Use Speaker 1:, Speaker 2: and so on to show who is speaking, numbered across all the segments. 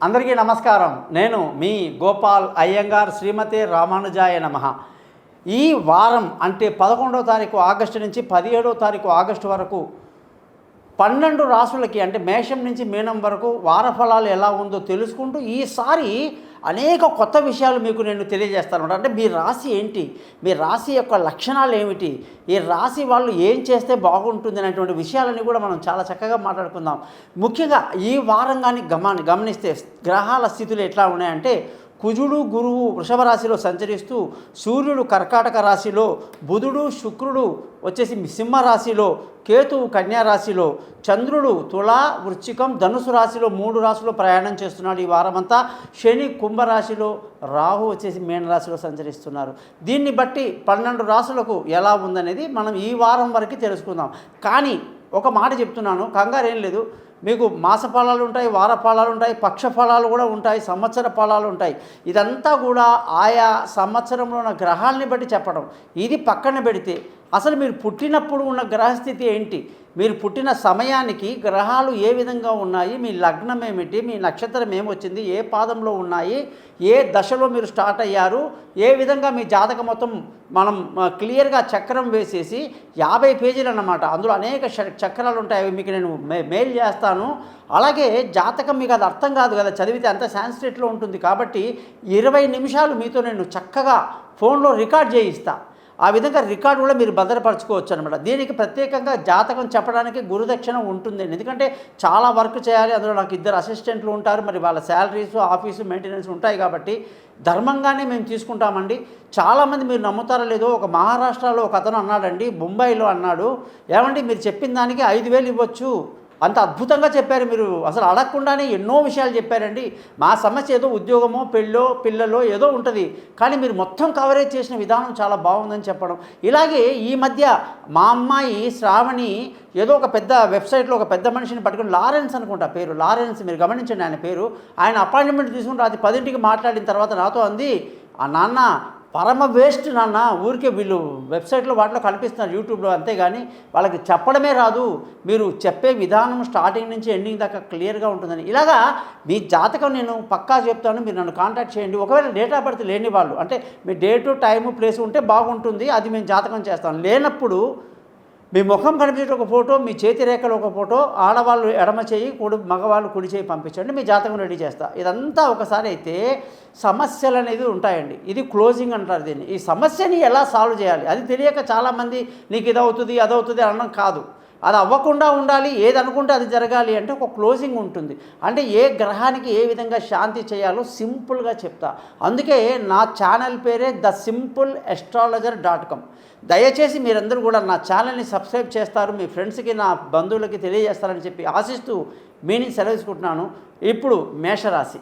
Speaker 1: అందరికీ నమస్కారం. నేను మీ గోపాల్ అయ్యంగార్. శ్రీమతే రామానుజాయ నమః. ఈ వారం అంటే 11వ తారీఖు ఆగస్టు నుంచి 17వ తారీఖు ఆగస్టు వరకు 12 రాసులకి అంటే మేషం నుంచి మీనం వరకు వార ఫలాలు ఎలా ఉందో తెలుసుకుంటూ ఈసారి అనేక కొత్త విషయాలు మీకు నేను తెలియజేస్తాను. అంటే మీ రాశి ఏంటి, మీ రాశి యొక్క లక్షణాలు ఏమిటి, ఈ రాశి వాళ్ళు ఏం చేస్తే బాగుంటుంది అనేటువంటి విషయాలని కూడా మనం చాలా చక్కగా మాట్లాడుకుందాం. ముఖ్యంగా ఈ వారం కానీ గమనిస్తే గ్రహాల స్థితులు ఎట్లా ఉన్నాయంటే, కుజుడు గురువు వృషభ రాశిలో సంచరిస్తూ, సూర్యుడు కర్కాటక రాశిలో, బుధుడు శుక్రుడు వచ్చేసి సింహ రాశిలో, కేతువు కన్యా రాశిలో, చంద్రుడు తులా వృశ్చికం ధనుసు రాశిలో 3 రాశుల్లో ప్రయాణం చేస్తున్నాడు ఈ వారమంతా. శని కుంభరాశిలో, రాహు వచ్చేసి మీనరాశిలో సంచరిస్తున్నారు. దీన్ని బట్టి 12 రాశులకు ఎలా ఉందనేది మనం ఈ వారం వరకు తెలుసుకుందాం. కానీ ఒక మాట చెప్తున్నాను, కంగారేం లేదు. మీకు మాస ఫలాలు ఉంటాయి, వార ఫలాలు ఉంటాయి, పక్ష ఫలాలు కూడా ఉంటాయి, సంవత్సర ఫలాలు ఉంటాయి. ఇదంతా కూడా ఆయా సంవత్సరంలో ఉన్న గ్రహాలని బట్టి చెప్పడం. ఇది పక్కన పెడితే అసలు మీరు పుట్టినప్పుడు ఉన్న గ్రహస్థితి ఏంటి, మీరు పుట్టిన సమయానికి గ్రహాలు ఏ విధంగా ఉన్నాయి, మీ లగ్నం ఏమిటి, మీ నక్షత్రం ఏమొచ్చింది, ఏ పాదంలో ఉన్నాయి, ఏ దశలో మీరు స్టార్ట్ అయ్యారు, ఏ విధంగా మీ జాతకం మొత్తం మనం క్లియర్గా చక్రం వేసేసి 50 పేజీలు అన్నమాట. అందులో అనేక చక్రాలు ఉంటాయి. అవి మీకు నేను మెయిల్ చేస్తాను. అలాగే జాతకం మీకు అది అర్థం కాదు కదా, చదివితే అంత సాంస్క్రిట్లో ఉంటుంది. కాబట్టి 20 నిమిషాలు మీతో నేను చక్కగా ఫోన్లో రికార్డ్ చేయిస్తా. ఆ విధంగా రికార్డు కూడా మీరు భద్రపరచుకోవచ్చు అనమాట. దీనికి ప్రత్యేకంగా జాతకం చెప్పడానికి గురుదక్షిణ ఉంటుందండి. ఎందుకంటే చాలా వర్క్ చేయాలి, అందులో నాకు 2 అసిస్టెంట్లు ఉంటారు. మరి వాళ్ళ శాలరీస్, ఆఫీసు మెయింటెనెన్స్ ఉంటాయి. కాబట్టి ధర్మంగానే మేము తీసుకుంటామండి. చాలామంది మీరు నమ్ముతారో లేదో, ఒక మహారాష్ట్రలో ఒక అతను అన్నాడండి, ముంబైలో అన్నాడు, ఏమండి మీరు చెప్పిన దానికి 5,000 ఇవ్వచ్చు, అంత అద్భుతంగా చెప్పారు, మీరు అసలు అడగకుండానే ఎన్నో విషయాలు చెప్పారండి. మా సమస్య ఏదో ఉద్యోగమో పెళ్ళో పిల్లలో ఏదో ఉంటుంది, కానీ మీరు మొత్తం కవరేజ్ చేసిన విధానం చాలా బాగుందని చెప్పడం. ఇలాగే ఈ మధ్య మా అమ్మాయి శ్రావణి ఏదో ఒక పెద్ద వెబ్సైట్లో ఒక పెద్ద మనిషిని పట్టుకుని, లారెన్స్ అనుకుంటా పేరు, లారెన్స్, మీరు గమనించండి ఆయన పేరు. ఆయన అపాయింట్మెంట్ తీసుకుని రాత్రి 10ంటికి మాట్లాడిన తర్వాత నాతో అంది, ఆ నాన్న పరమ వేస్ట్ నాన్న, ఊరికే వీళ్ళు వెబ్సైట్లో వాటిలో కనిపిస్తున్నారు యూట్యూబ్లో, అంతేగాని వాళ్ళకి చెప్పడమే రాదు, మీరు చెప్పే విధానం స్టార్టింగ్ నుంచి ఎండింగ్ దాకా క్లియర్గా ఉంటుందని. ఇలాగా మీ జాతకం నేను పక్కా చెప్తాను, మీరు నన్ను కాంటాక్ట్ చేయండి. ఒకవేళ డేట్ ఆఫ్ బర్త్ లేని వాళ్ళు, అంటే మీ డేటు టైము ప్లేస్ ఉంటే బాగుంటుంది, అది మేము జాతకం చేస్తాం. లేనప్పుడు మీ ముఖం కనిపించే ఒక ఫోటో, మీ చేతి రేఖలు ఒక ఫోటో, ఆడవాళ్ళు ఎడమ చేయి, మగవాళ్ళు కుడి చేయి పంపించండి, మీ జాతకం రెడీ చేస్తా. ఇదంతా ఒకసారి అయితే సమస్యలు అనేది ఉంటాయండి. ఇది క్లోజింగ్ అంటారు దీన్ని. ఈ సమస్యని ఎలా సాల్వ్ చేయాలి అది తెలియక చాలామంది నీకు ఇదవుతుంది అదవుతుంది అనడం కాదు. అది అవ్వకుండా ఉండాలి, ఏది అనుకుంటే అది జరగాలి అంటే ఒక క్లోజింగ్ ఉంటుంది. అంటే ఏ గ్రహానికి ఏ విధంగా శాంతి చేయాలో సింపుల్గా చెప్తా. అందుకే నా ఛానల్ పేరే thesimple.astrologer.com. దయచేసి మీరందరూ కూడా నా ఛానల్ని సబ్స్క్రైబ్ చేస్తారు, మీ ఫ్రెండ్స్కి, నా బంధువులకి తెలియజేస్తారని చెప్పి ఆశిస్తూ మీ నుంచి సెలవు తీసుకుంటున్నాను. ఇప్పుడు మేషరాశి.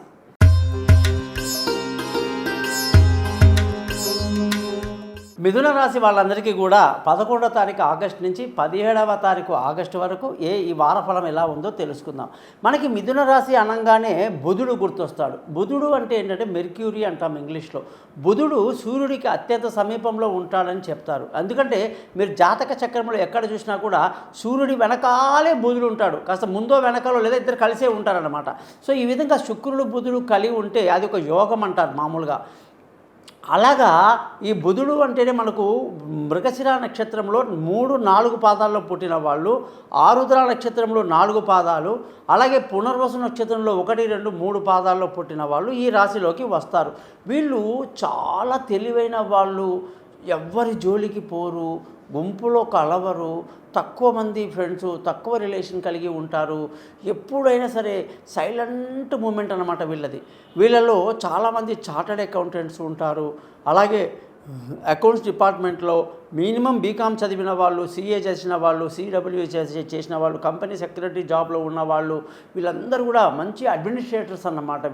Speaker 1: మిథున రాశి వాళ్ళందరికీ కూడా 11వ తారీఖు ఆగస్టు నుంచి 17వ తారీఖు ఆగస్టు వరకు ఈ వారఫలం ఎలా ఉందో తెలుసుకుందాం. మనకి మిథున రాశి అనగానే బుధుడు గుర్తొస్తాడు. బుధుడు అంటే ఏంటంటే మెర్క్యూరీ అంటాం ఇంగ్లీష్లో. బుధుడు సూర్యుడికి అత్యంత సమీపంలో ఉంటాడని చెప్తారు. ఎందుకంటే మీరు జాతక చక్రంలో ఎక్కడ చూసినా కూడా సూర్యుడి వెనకాలే బుధుడు ఉంటాడు, కాస్త ముందో వెనకాలో లేదా ఇద్దరు కలిసే ఉంటారనమాట. సో ఈ విధంగా శుక్రుడు బుధుడు కలిగి ఉంటే అది ఒక యోగం అంటారు మామూలుగా. అలాగా ఈ బుధుడు అంటేనే మనకు మృగశిర నక్షత్రంలో 3, 4 పాదాల్లో పుట్టిన వాళ్ళు, ఆరుద్ర నక్షత్రంలో 4 పాదాలు, అలాగే పునర్వసు నక్షత్రంలో 1, 2, 3 పాదాల్లో పుట్టిన వాళ్ళు ఈ రాశిలోకి వస్తారు. వీళ్ళు చాలా తెలివైన వాళ్ళు, ఎవ్వరి జోలికి పోరు, గుంపులో కలవరు, తక్కువ మంది ఫ్రెండ్స్, తక్కువ రిలేషన్ కలిగి ఉంటారు. ఎప్పుడైనా సరే సైలెంట్ మూమెంట్ అన్నమాట వీళ్ళది. వీళ్ళలో చాలామంది చార్టర్డ్ అకౌంటెంట్స్ ఉంటారు. అలాగే అకౌంట్స్ డిపార్ట్మెంట్లో మినిమం బీకామ్ చదివిన వాళ్ళు, సిఏ చేసిన వాళ్ళు, సిడబ్ల్యూ చేసిన వాళ్ళు, కంపెనీ సెక్రటరీ జాబ్లో ఉన్న వాళ్ళు, వీళ్ళందరూ కూడా మంచి అడ్మినిస్ట్రేటర్స్ అన్నమాట.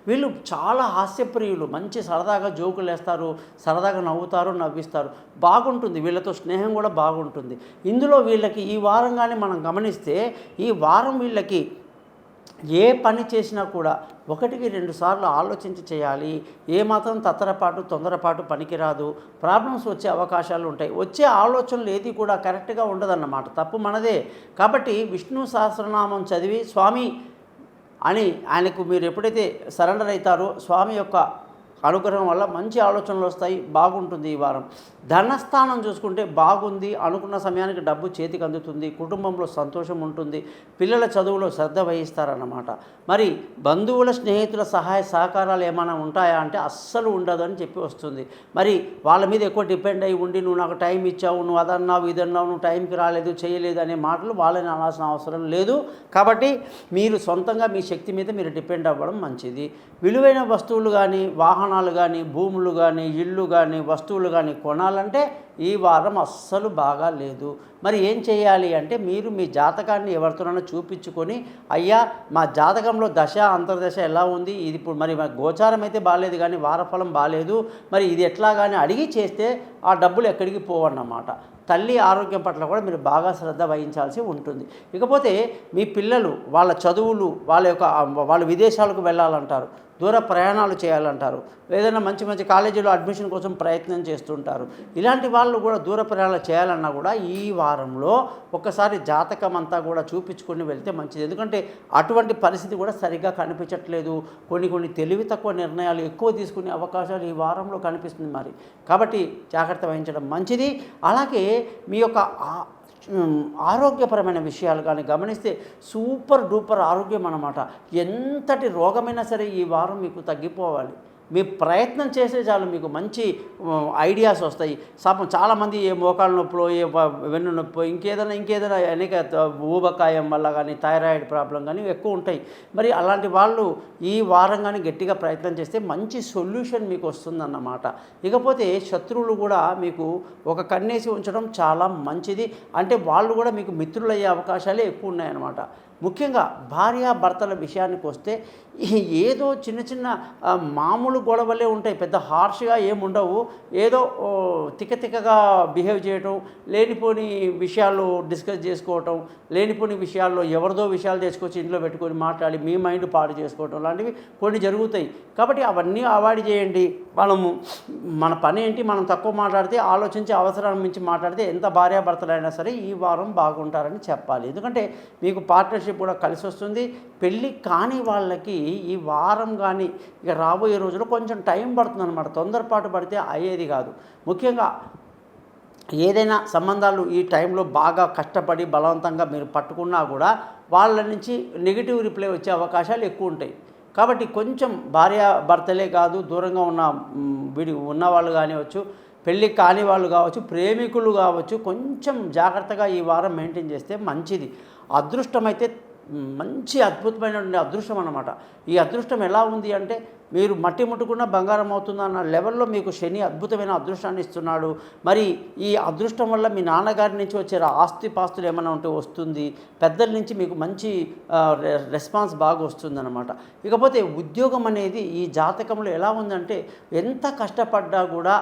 Speaker 1: వీళ్ళు చాలా హాస్యప్రియులు, మంచి సరదాగా జోకులు వేస్తారు, సరదాగా నవ్వుతారు, నవ్విస్తారు, బాగుంటుంది. వీళ్ళతో స్నేహం కూడా బాగుంటుంది. ఇందులో వీళ్ళకి ఈ వారంగానే మనం గమనిస్తే ఈ వారం వీళ్ళకి ఏ పని చేసినా కూడా 1-2 సార్లు ఆలోచించి చేయాలి. ఏమాత్రం తొందరపాటు పనికిరాదు. ప్రాబ్లమ్స్ వచ్చే అవకాశాలు ఉంటాయి. వచ్చే ఆలోచనలు ఏది కూడా కరెక్ట్గా ఉండదన్నమాట, తప్పు మనదే. కాబట్టి విష్ణు సహస్రనామం చదివి, స్వామి అని ఆయనకు మీరు ఎప్పుడైతే సరెండర్ అవుతారో స్వామి యొక్క అనుగ్రహం వల్ల మంచి ఆలోచనలు వస్తాయి, బాగుంటుంది ఈ వారం. ధనస్థానం చూసుకుంటే బాగుంది, అనుకున్న సమయానికి డబ్బు చేతికి అందుతుంది, కుటుంబంలో సంతోషం ఉంటుంది, పిల్లల చదువులో శ్రద్ధ వహిస్తారన్నమాట. మరి బంధువుల స్నేహితుల సహాయ సహకారాలు ఏమైనా ఉంటాయా అంటే అస్సలు ఉండదు అని చెప్పి వస్తుంది. మరి వాళ్ళ మీద ఎక్కువ డిపెండ్ అయి ఉండి నువ్వు నాకు టైం ఇచ్చావు, నువ్వు అదన్నావు ఇదన్నావు, నువ్వు టైంకి రాలేదు చేయలేదు అనే మాటలు వాళ్ళని అనాల్సిన అవసరం లేదు. కాబట్టి మీరు సొంతంగా మీ శక్తి మీద మీరు డిపెండ్ అవ్వడం మంచిది. విలువైన వస్తువులు కానీ, వాహనాలు కానీ, భూములు కానీ, ఇళ్ళు కానీ, వస్తువులు కానీ కొనాలంటే ఈ వారం అస్సలు బాగా లేదు. మరి ఏం చేయాలి అంటే మీరు మీ జాతకాన్ని ఎవరితోనైనా చూపించుకొని, అయ్యా మా జాతకంలో దశ అంతర్దశ ఎలా ఉంది, ఇది ఇప్పుడు మరి గోచారం అయితే బాగాలేదు కానీ వారఫలం బాగాలేదు, మరి ఇది ఎట్లా కానీ అడిగి చేస్తే ఆ డబ్బులు ఎక్కడికి పోవన్నమాట. తల్లి ఆరోగ్యం పట్ల కూడా మీరు బాగా శ్రద్ధ వహించాల్సి ఉంటుంది. ఇకపోతే మీ పిల్లలు వాళ్ళ చదువులు వాళ్ళు విదేశాలకు వెళ్ళాలంటారు, దూర ప్రయాణాలు చేయాలంటారు, ఏదైనా మంచి మంచి కాలేజీలో అడ్మిషన్ కోసం ప్రయత్నం చేస్తుంటారు. ఇలాంటి వాళ్ళు కూడా దూర ప్రయాణాలు చేయాలన్నా కూడా ఈ వారంలో ఒక్కసారి జాతకం అంతా కూడా చూపించుకొని వెళ్తే మంచిది. ఎందుకంటే అటువంటి పరిస్థితి కూడా సరిగ్గా కనిపించట్లేదు. కొన్ని తెలివి తక్కువ నిర్ణయాలు ఎక్కువ తీసుకునే అవకాశాలు ఈ వారంలో కనిపిస్తుంది. మరి కాబట్టి జాగ్రత్త వహించడం మంచిది. అలాగే మీ యొక్క ఆరోగ్యపరమైన విషయాలు కానీ గమనిస్తే సూపర్ డూపర్ ఆరోగ్యం అన్నమాట. ఎంతటి రోగమైనా సరే ఈ వారం మీకు తగ్గిపోవాలి. మీ ప్రయత్నం చేసే చాలు మీకు మంచి ఐడియాస్ వస్తాయి. చాలామంది ఏ మోకాళ్ళ నొప్పులో, ఏ వెన్ను నొప్పి, ఇంకేదైనా అనేక ఊబకాయం వల్ల కానీ, థైరాయిడ్ ప్రాబ్లం కానీ ఎక్కువ ఉంటాయి. మరి అలాంటి వాళ్ళు ఈ వారం కానీ గట్టిగా ప్రయత్నం చేస్తే మంచి సొల్యూషన్ మీకు వస్తుందన్నమాట. ఇకపోతే శత్రువులు కూడా మీకు ఒక కన్నేసి ఉంచడం చాలా మంచిది. అంటే వాళ్ళు కూడా మీకు మిత్రులయ్యే అవకాశాలే ఎక్కువ ఉన్నాయన్నమాట. ముఖ్యంగా భార్యాభర్తల విషయానికి వస్తే ఏదో చిన్న మామూలు గొడవలే ఉంటాయి, పెద్ద హార్ష్గా ఏముండవు. ఏదో తిక్కగా బిహేవ్ చేయటం, లేనిపోని విషయాలు డిస్కస్ చేసుకోవటం, లేనిపోని విషయాల్లో ఎవరిదో విషయాలు తీసుకొచ్చి ఇంట్లో పెట్టుకొని మాట్లాడి మీ మైండ్ పాడు చేసుకోవటం లాంటివి కొన్ని జరుగుతాయి. కాబట్టి అవన్నీ అవాయిడ్ చేయండి. మన పని ఏంటి, మనం తక్కువ మాట్లాడితే, ఆలోచించి అవసరాన్ని మించి మాట్లాడితే ఎంత భార్యాభర్తలైనా సరే ఈ వారం బాగుంటారని చెప్పాలి. ఎందుకంటే మీకు పార్ట్నర్షిప్ కూడా కలిసి వస్తుంది. పెళ్ళి కాని వాళ్ళకి ఈ వారం కానీ ఇక రాబోయే రోజుల్లో కొంచెం టైం పడుతుందన్నమాట. తొందరపాటు పడితే అయ్యేది కాదు. ముఖ్యంగా ఏదైనా సంబంధాలు ఈ టైంలో బాగా కష్టపడి బలవంతంగా మీరు పట్టుకున్నా కూడా వాళ్ళ నుంచి నెగిటివ్ రిప్లై వచ్చే అవకాశాలు ఎక్కువ ఉంటాయి. కాబట్టి కొంచెం భార్యాభర్తలే కాదు, దూరంగా ఉన్నవాళ్ళు కానివచ్చు, పెళ్ళి కాని వాళ్ళు కావచ్చు, ప్రేమికులు కావచ్చు, కొంచెం జాగ్రత్తగా ఈ వారం మెయింటైన్ చేస్తే మంచిది. అదృష్టం అయితే మంచి అద్భుతమైనటువంటి అదృష్టం అన్నమాట. ఈ అదృష్టం ఎలా ఉంది అంటే మీరు మట్టి ముట్టుకున్న బంగారం అవుతుందన్న లెవెల్లో మీకు శని అద్భుతమైన అదృష్టాన్ని ఇస్తున్నాడు. మరి ఈ అదృష్టం వల్ల మీ నాన్నగారి నుంచి వచ్చే ఆస్తిపాస్తులు ఏమైనా ఉంటే వస్తుంది. పెద్దల నుంచి మీకు మంచి రెస్పాన్స్ బాగా వస్తుందన్నమాట. ఇకపోతే ఉద్యోగం అనేది ఈ జాతకంలో ఎలా ఉందంటే ఎంత కష్టపడ్డా కూడా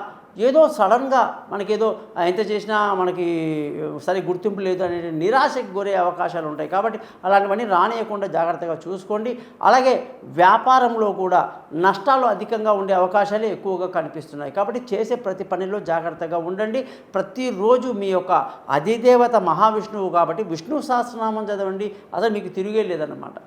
Speaker 1: ఏదో సడన్గా మనకేదో ఎంత చేసినా మనకి సరి గుర్తింపు లేదు అనే నిరాశకు గురే అవకాశాలు ఉంటాయి. కాబట్టి అలాంటివన్నీ రానియకుండా జాగ్రత్తగా చూసుకోండి. అలాగే వ్యాపారంలో కూడా నష్టాలు అధికంగా ఉండే అవకాశాలే ఎక్కువగా కనిపిస్తున్నాయి. కాబట్టి చేసే ప్రతి పనిలో జాగ్రత్తగా ఉండండి. ప్రతిరోజు మీ యొక్క అధిదేవత మహావిష్ణువు కాబట్టి విష్ణు సహస్రనామం చదవండి, అసలు మీకు తిరిగే లేదన్నమాట.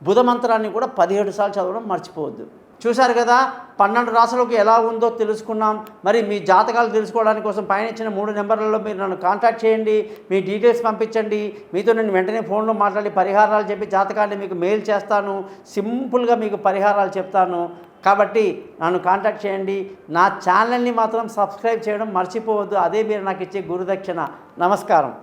Speaker 1: బుధ మంత్రాన్ని కూడా 17 సార్లు చదవడం మర్చిపోవద్దు. చూశారు కదా, 12 రాశులకు ఎలా ఉందో తెలుసుకున్నాం. మరి మీ జాతకాలు తెలుసుకోవడానికి కోసం పైన ఇచ్చిన 3 నెంబర్లలో మీరు నన్ను కాంటాక్ట్ చేయండి, మీ డీటెయిల్స్ పంపించండి. మీతో నేను వెంటనే ఫోన్లో మాట్లాడి పరిహారాలు చెప్పి జాతకాన్ని మీకు మెయిల్ చేస్తాను. సింపుల్గా మీకు పరిహారాలు చెప్తాను. కాబట్టి నన్ను కాంటాక్ట్ చేయండి. నా ఛానల్ని మాత్రం సబ్స్క్రైబ్ చేయడం మర్చిపోవద్దు. అదే మీరు నాకు ఇచ్చే గురుదక్షిణ. నమస్కారం.